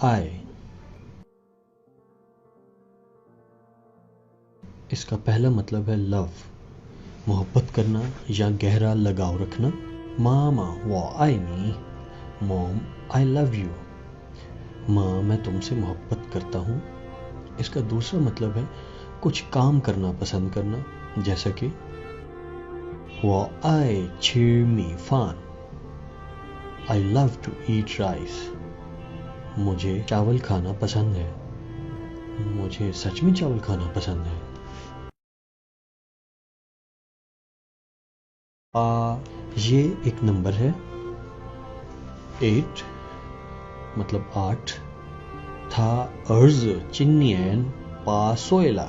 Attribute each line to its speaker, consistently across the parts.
Speaker 1: आई। इसका पहला मतलब है लव, मोहब्बत करना या गहरा लगाव रखना। मामा वो आई नी, मॉम आई लव यू, माँ मैं तुमसे मोहब्बत करता हूँ। इसका दूसरा मतलब है कुछ काम करना पसंद करना, जैसा कि वो आई ची मी फान, I love to eat rice, मुझे चावल खाना पसंद है, मुझे सच में चावल खाना पसंद है। ये एक नंबर है, 8 मतलब 8। था अर्ज चिन्नियन पा सोयला,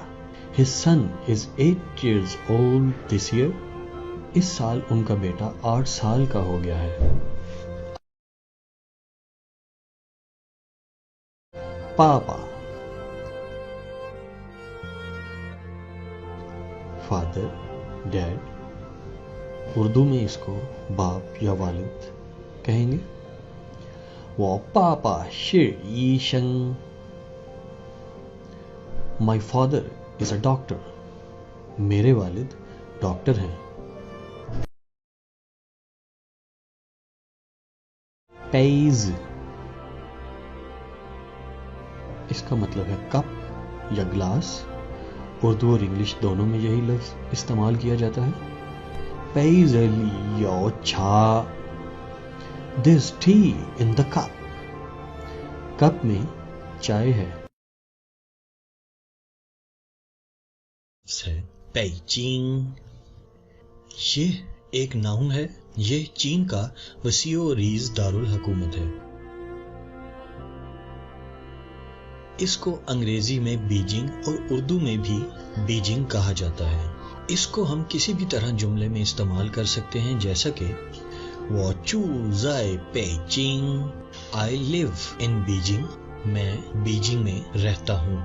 Speaker 1: his son is 8 years old this year, इस साल उनका बेटा 8 साल का हो गया है। पापा फादर, डैड, उर्दू में इसको बाप या वालिद कहेंगे। वो पापा शिर ईशंग, my father is a doctor, मेरे वालिद डॉक्टर हैं। पेज, इसका मतलब है कप या ग्लास। उर्दू और इंग्लिश दोनों में यही लफ्ज इस्तेमाल किया जाता है। पेज यो छा, this T in the cup, cup में चाय है। पेइचिंग, ये एक नाउन है, ये चीन का वसीओ रीज दारुल हुकूमत है। इसको अंग्रेजी में बीजिंग और उर्दू में भी बीजिंग कहा जाता है। इसको हम किसी भी तरह जुमले में इस्तेमाल कर सकते हैं, जैसा कि वो चू ज़ाई पेइचिंग, आई लिव इन बीजिंग, मैं बीजिंग में रहता हूं।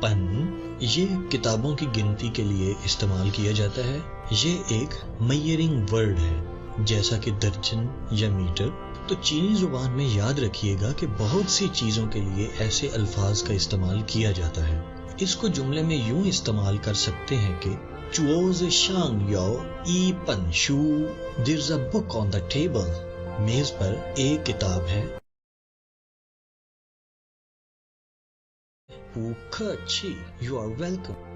Speaker 1: पन, ये किताबों की गिनती के लिए इस्तेमाल किया जाता है। ये एक मेजरिंग वर्ड है, जैसा कि दर्जन या मीटर। तो चीनी जुबान में याद रखिएगा कि बहुत सी चीजों के लिए ऐसे अल्फाज का इस्तेमाल किया जाता है। इसको जुमले में यूं इस्तेमाल कर सकते हैं कि चुओज शांग यो ई पन शू, there is a book on the table, मेज पर एक किताब है। उखची, यू आर वेलकम।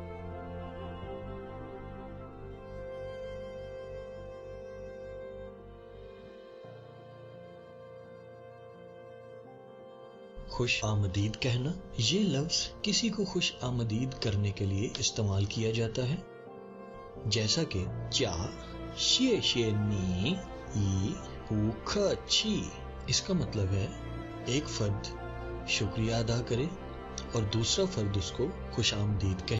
Speaker 1: खुश आमदीद कहना, ये लफ्ज किसी को खुश आमदीद करने के लिए इस्तेमाल किया जाता है, जैसा कि चा शे शे नी ई उखची। इसका मतलब है एक फर्द शुक्रिया अदा करे और दूसरा फर्द उसको खुश आमदीद कहे।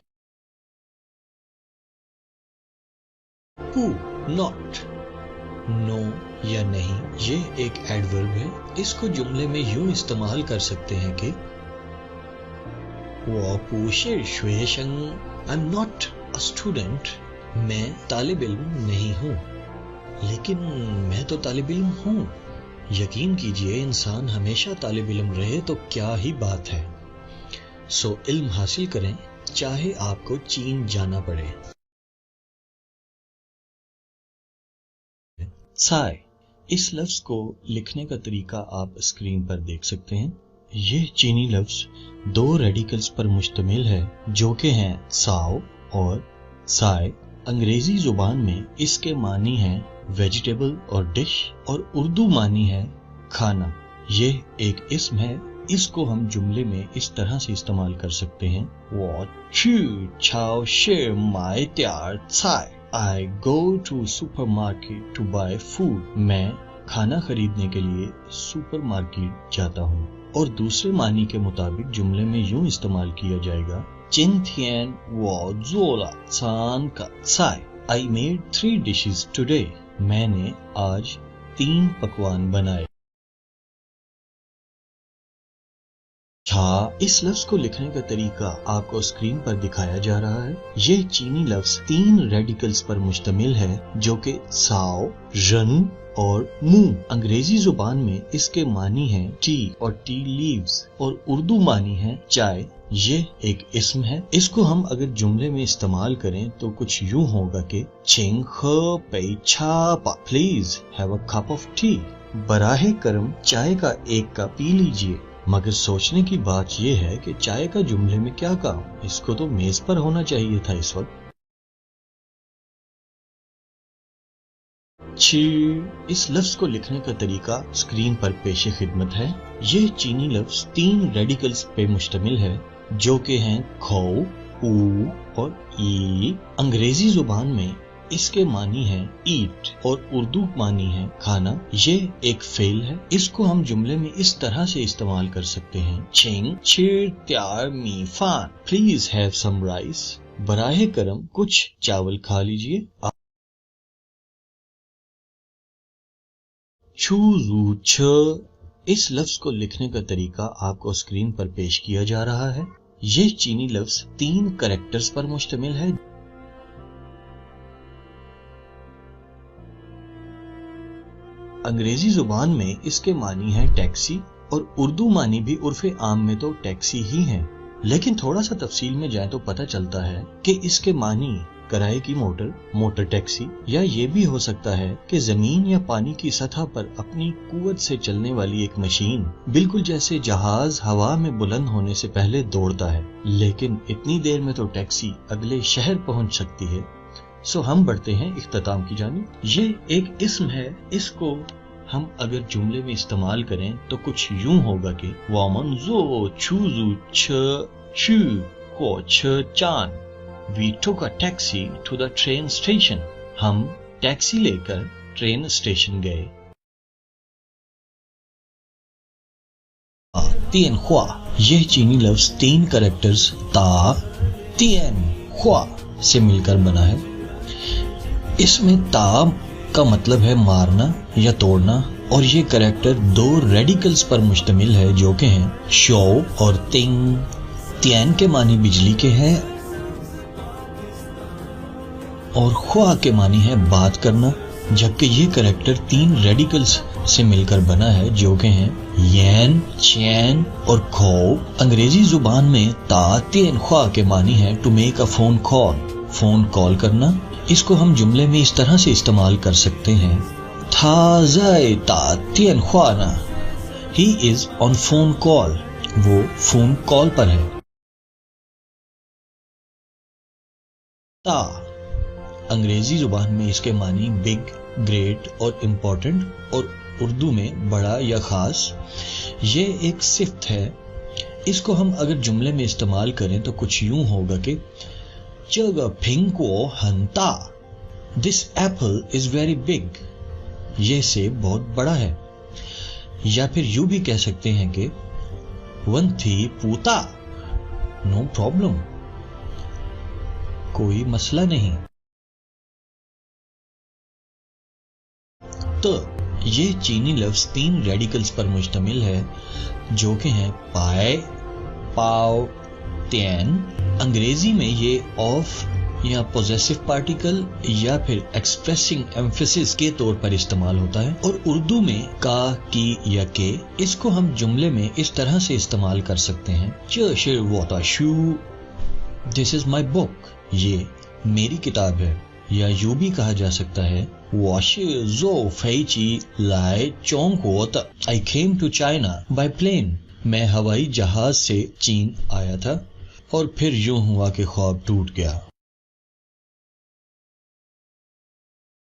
Speaker 1: हु, नॉट, नो या नहीं, ये एक एडवर्ब है। इसको जुमले में यूं इस्तेमाल कर सकते हैं कि वो पूछे श्वेशंग, I am not a student, मैं तालिब इल्म नहीं हूं। लेकिन मैं तो तालिब इल्म हूं। यकीन कीजिए, इंसान हमेशा तालिब इल्म रहे तो क्या ही बात है। सो इल्म हासिल करें, चाहे आपको चीन जाना पड़े। साय, इस लफ्ज को लिखने का तरीका आप स्क्रीन पर देख सकते हैं। ये चीनी लफ्ज 2 रेडिकल्स पर मुश्तमिल है, जो कि हैं साओ और साय। अंग्रेजी जुबान में इसके मानी हैं वेजिटेबल और डिश, और उर्दू मानी है खाना। ये एक इस्म है। इसको हम जुमले में इस तरह से इस्तेमाल कर सकते हैं, वो चू छाओ शे माई त्यार Sai, I go to supermarket to buy food. मैं खाना खरीदने के लिए सुपरमार्केट जाता हूँ। और दूसरे मानी के मुताबिक जुमले में यूं इस्तेमाल किया जाएगा, जिनथियन वो जोला सान का Sai, I made 3 dishes today. मैंने आज 3 पकवान बनाए। छा, इस लफ्ज को लिखने का तरीका आपको स्क्रीन पर दिखाया जा रहा है। ये चीनी लफ्ज 3 रेडिकल्स पर मुश्तमिल है, जो कि साओ, रन और मुंह। अंग्रेजी जुबान में इसके मानी है टी और टी लीव्स और उर्दू मानी है चाय। ये एक इस्म है। इसको हम अगर जुमले में इस्तेमाल करें तो कुछ यूं होगा कि चिंग ह पै छा पा, please have a cup of tea. बराहे करम चाय का एक कप पी लीजिए। मगर सोचने की बात यह है कि चाय का जुमले में क्या काम, इसको तो मेज पर होना चाहिए था इस वक्त। इस लफ्ज को लिखने का तरीका स्क्रीन पर पेश खिदमत है। ये चीनी लफ्ज 3 रेडिकल्स पे मुश्तमिल है जो कि हैं खौ, ऊ और ई। अंग्रेजी जुबान में इसके मानी है ईट और उर्दू मानी है खाना। ये एक फेल है। इसको हम जुमले में इस तरह से इस्तेमाल कर सकते हैं, चिंग चिर त्यार मी फान, प्लीज हैव सम राइस। बराहे करम कुछ चावल खा लीजिए। छू छ इस लफ्ज को लिखने का तरीका आपको स्क्रीन पर पेश किया जा रहा है। ये चीनी लफ्ज 3 कैरेक्टर्स पर मुश्तमिल है। अंग्रेजी जुबान में इसके मानी है टैक्सी और उर्दू मानी भी उर्फे आम में तो टैक्सी ही है, लेकिन थोड़ा सा तफसील में जाए तो पता चलता है कि इसके मानी किराए की मोटर, मोटर टैक्सी, या ये भी हो सकता है कि जमीन या पानी की सतह पर अपनी कुव्वत से चलने वाली एक मशीन, बिल्कुल जैसे जहाज हवा में बुलंद होने से पहले दौड़ता है, लेकिन इतनी देर में तो टैक्सी अगले शहर पहुंच सकती है। सो हम बढ़ते हैं इख्तिताम की जानिब। ये एक इस्म है। इसको हम अगर जुमले में इस्तेमाल करें तो कुछ यूं होगा कि वामन जो छूजू छ को छ चान। We took a taxi to the train station. हम टैक्सी लेकर ट्रेन स्टेशन गए। तियन ख्वा यह चीनी लफ्ज 3 कैरेक्टर्स ता तियन ख्वा से मिलकर बना है। इसमें ता का मतलब है मारना या तोड़ना और ये कैरेक्टर 2 रेडिकल्स पर मुश्तमिल है जो कि हैं शो और तिंग। तियन के मानी बिजली के हैं और ख्वा के मानी है बात करना, जबकि ये कैरेक्टर 3 रेडिकल्स से मिलकर बना है जो कि हैं यन, चैन और खो। अंग्रेजी जुबान में ता तियन ख्वा के मानी है to make a phone call, phone call करना। इसको हम जुमले में इस तरह से इस्तेमाल कर सकते हैं, था जाए ता तियन ख्वा ना, he is on phone call, वो फोन कॉल पर है। ता अंग्रेजी जुबान में इसके मानी बिग, ग्रेट और इम्पोर्टेंट और उर्दू में बड़ा या खास। ये एक सिफ्त है। इसको हम अगर जुमले में इस्तेमाल करें तो कुछ यूं होगा कि जग फिंको हंता, this apple is very big, ये सेब बहुत बड़ा है। या फिर यूं भी कह सकते हैं कि वन थी पूता, नो प्रॉब्लम, कोई मसला नहीं। तो ये चीनी लफ्ज 3 रेडिकल्स पर मुश्तमिल है जो कि हैं पाए, पाव, त्यान। अंग्रेजी में ये ऑफ या पोजेसिव पार्टिकल या फिर एक्सप्रेसिंग एम्फेसिस के तौर पर इस्तेमाल होता है और उर्दू में का, की या के। इसको हम जुमले में इस तरह से इस्तेमाल कर सकते हैं, च वाता शू, दिस इज माई बुक, ये मेरी किताब है। या यूं भी कहा जा सकता है I came to China by plane, मैं हवाई जहाज से चीन आया था। और फिर यूं हुआ कि ख्वाब टूट गया।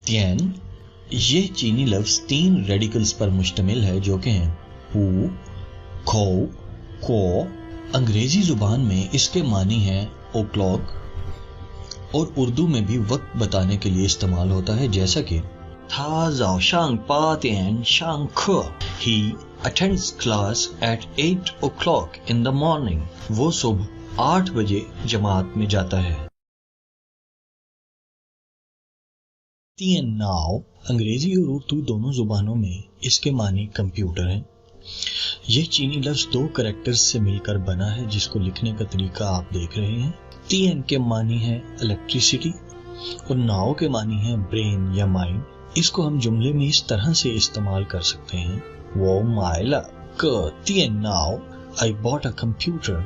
Speaker 1: तियन ये चीनी लफ्ज 3 रेडिकल्स पर मुश्तमिल है जो कि हैं हु, खो, को। अंग्रेजी जुबान में इसके मानी है ओ क्लॉक और उर्दू में भी वक्त बताने के लिए इस्तेमाल होता है, जैसा कि था जाओ शांग पा तियन शांग ख, he attends class at 8 o'clock in the morning, वो सुबह 8 बजे जमात में जाता है। तियन नाव अंग्रेजी और उर्दू दोनों जुबानों में इसके मानी कंप्यूटर है। यह चीनी लफ्ज 2 कैरेक्टर्स से मिलकर बना है जिसको लिखने का तरीका आप देख रहे हैं। तियन के मानी है इलेक्ट्रिसिटी और नाव के मानी है ब्रेन या माइंड। इसको हम जुमले में इस तरह से इस्तेमाल कर सकते हैं, वो मायला क तियन now I bought a computer.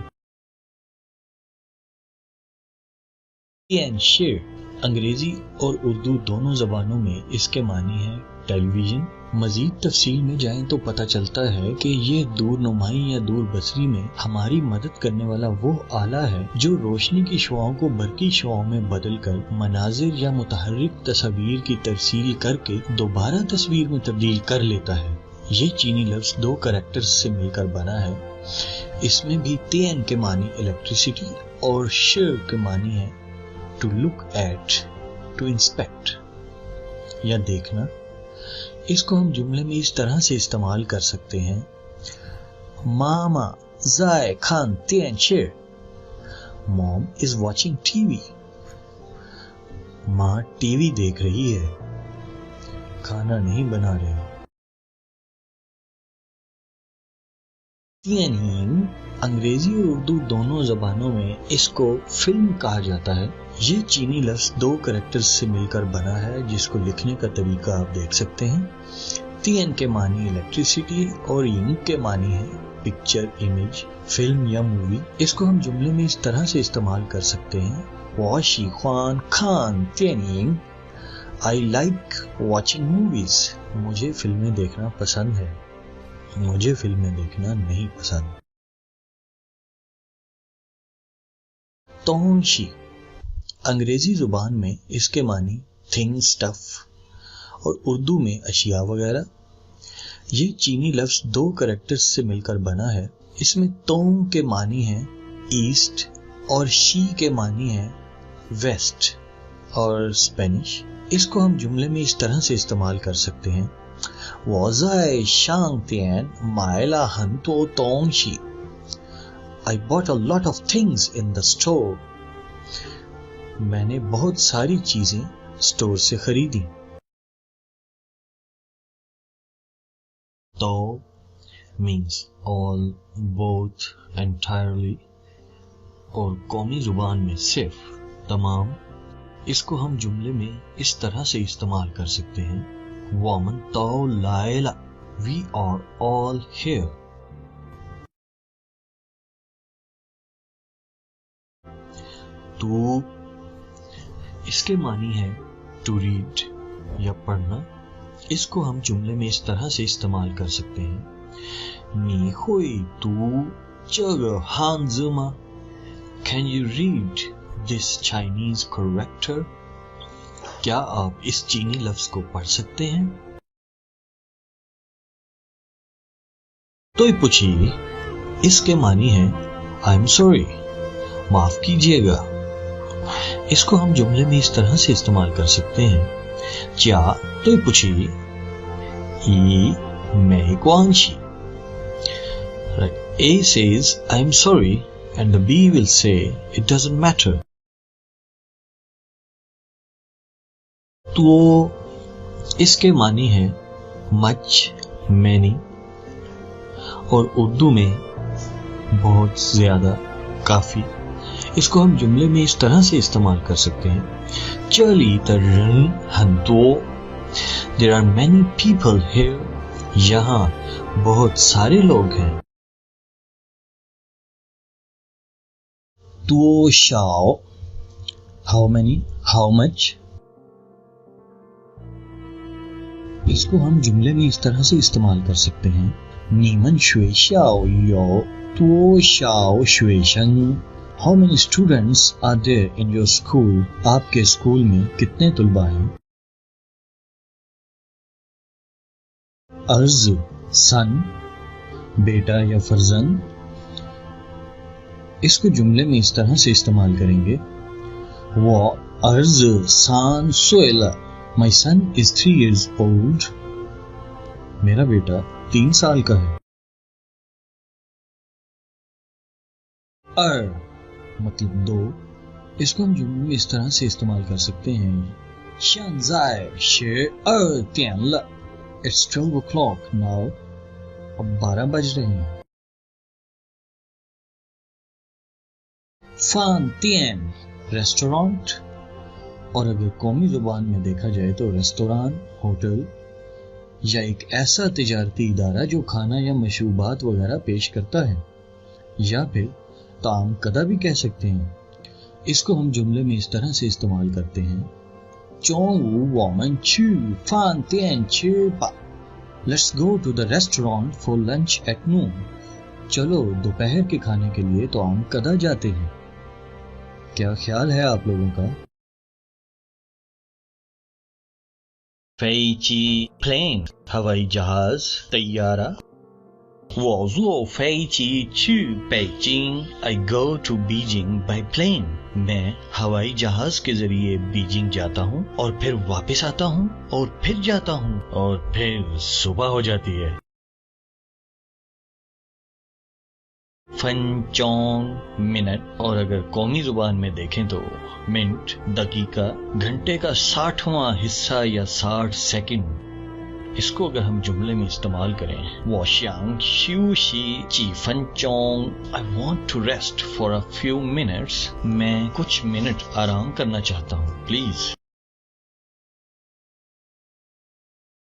Speaker 1: तियन शेर अंग्रेजी और उर्दू दोनों जबानों में इसके मानी है टेलीविजन। मजीद तफसील में जाएं तो पता चलता है कि ये दूर नुमाई या दूर बसरी में हमारी मदद करने वाला वो आला है जो रोशनी की शुआओं को बरकी शुआओं में बदल कर मनाजिर या मुतहर्रिक तस्वीर की तरसील करके दोबारा तस्वीर में तब्दील कर लेता है। ये चीनी लफ्ज दो कैरेक्टर्स से मिलकर बना है। इसमें भी तेन के मानी इलेक्ट्रिसिटी और शेर के मानी है to look at, to inspect या देखना। इसको हम जुमले में इस तरह से इस्तेमाल कर सकते हैं, मामा जाए खान तियन शेर, मॉम इज वॉचिंग टीवी। माँ टीवी देख रही है, खाना नहीं बना रही। तियन अंग्रेजी और उर्दू दोनों जबानों में इसको फिल्म कहा जाता है। ये चीनी लफ्ज दो कैरेक्टर्स से मिलकर बना है जिसको लिखने का तरीका आप देख सकते हैं। तियन के मानी इलेक्ट्रिसिटी और यिंग के मानी है पिक्चर, इमेज, फिल्म या मूवी। इसको हम जुमले में इस तरह से इस्तेमाल कर सकते हैं, वो शीख्वान खान तियन आई लाइक वॉचिंग मूवीज। मुझे फिल्में देखना पसंद है, मुझे फिल्में देखना नहीं पसंद। तोंशी अंग्रेजी जुबान में इसके मानी थिंग, स्टफ और उर्दू में अशिया वगैरह। ये चीनी लफ्ज दो कैरेक्टर्स से मिलकर बना है। इसमें तोंग के मानी है ईस्ट और शी के मानी है वेस्ट और स्पेनिश। इसको हम जुमले में इस तरह से इस्तेमाल कर सकते हैं, वज़ाय शांग तियन मायला हंतो तोंशी I bought a lot of things in the store. मैंने बहुत सारी चीजें स्टोर से खरीदी। तो means all, both, entirely और कौमी जुबान में सिर्फ, तमाम। इसको हम जुमले में इस तरह से इस्तेमाल कर सकते हैं, वमन तो लायला we are all here. तो इसके मानी है टू रीड या पढ़ना। इसको हम जुमले में इस तरह से इस्तेमाल कर सकते हैं, नी हुई तू जग हानजुमा can you read this Chinese character. क्या आप इस चीनी लफ्ज को पढ़ सकते हैं? तो पूछी इसके मानी है आई एम सॉरी, माफ कीजिएगा। इसको हम जुमले में इस तरह से इस्तेमाल कर सकते हैं, क्या तो पूछी ई मैं क्वांशी। A says I am sorry and the B will say it doesn't matter. तो इसके मानी है much, many और उर्दू में बहुत ज्यादा, काफी। इसको हम जुमले में इस तरह से इस्तेमाल कर सकते हैं, चली तरन हंतो there are many people here. यहाँ बहुत सारे लोग हैं। तो शाओ हाउ मैनी, हाउ मच। इसको हम जुमले में इस तरह से इस्तेमाल कर सकते हैं, नीमन शुए शाओ यो तो शाओ शुए शंग। How many students are there in your school? आपके स्कूल में कितने तुलबा हैं? अर्ज सन, बेटा या फर्जंद। इसको जुमले में इस तरह से इस्तेमाल करेंगे, वो अर्ज सान सोएला My son is 3 years old. मेरा बेटा 3 साल का है। मतलब दो। इसको हम जुमले में इस तरह से इस्तेमाल कर सकते हैं, 现在12点了 It's 12 o'clock now. अब 12 बज रहे हैं। 饭店 restaurant اور اگر قومی زبان میں دیکھا جائے تو ریستوران، ہوٹل یا ایک ایسا تجارتی ادارہ جو کھانا یا مشروبات وغیرہ پیش کرتا ہے، یا پھر طعام کدہ بھی کہہ سکتے ہیں۔ اس کو ہم جملے میں اس طرح سے استعمال کرتے ہیں: 中午我们去饭店吃吧 Let's go to the restaurant for lunch at noon چلو دوپہر کے کھانے کے لیے تو ہم کدہ جاتے ہیں۔ کیا خیال ہے آپ لوگوں کا؟
Speaker 2: 飞机 plane ہوائی جہاز طیارہ۔我坐飞机去北京 I go to Beijing by plane میں ہوائی جہاز کے ذریعے بیجنگ جاتا ہوں اور پھر واپس آتا ہوں اور پھر جاتا ہوں اور پھر صبح ہو جاتی ہے۔ فن چونگ منٹ، اور اگر قومی زبان میں دیکھیں تو منٹ دقیقہ، گھنٹے کا 60واں حصہ یا 60 سیکنڈ۔ اس کو اگر ہم جملے میں استعمال کریں: 我想休息几分钟 I want to rest for a few minutes میں کچھ منٹ آرام کرنا چاہتا ہوں پلیز۔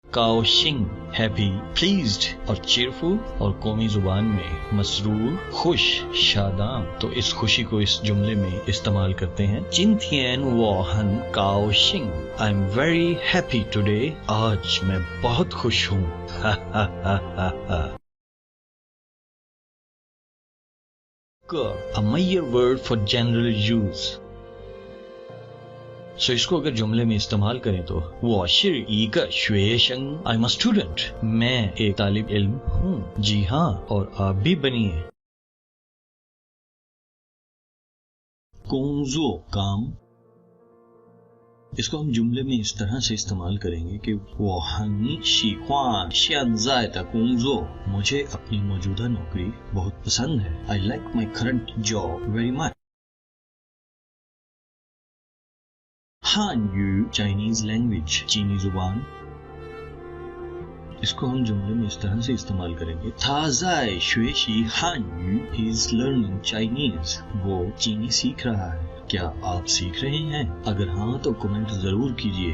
Speaker 2: کاؤشنگ ہیپی، پلیزڈ اور چیئرفل، اور قومی زبان میں مسرور، خوش، شاداں، تو اس خوشی کو اس جملے میں استعمال کرتے ہیں: 今天我很高兴 I'm very happy today آج میں بہت خوش ہوں A major word for general use سو اس کو اگر جملے میں استعمال کریں تو 我是一个学生 I'm a student میں ایک طالب علم ہوں، جی ہاں، اور آپ بھی بنیے۔
Speaker 1: کونزو کام، اس کو ہم جملے میں اس طرح سے استعمال کریں گے کہ 我很喜欢现在的工作 مجھے اپنی موجودہ نوکری بہت پسند ہے I like my current job very much۔ ہان یو چائنیز لینگویج، چینی زبان، اس کو ہم جملے میں اس طرح سے استعمال کریں گے: 他在学习汉语 He is learning Chinese وہ چینی سیکھ رہا ہے۔ کیا آپ سیکھ رہے ہیں؟ اگر ہاں تو کمنٹ ضرور کیجئے۔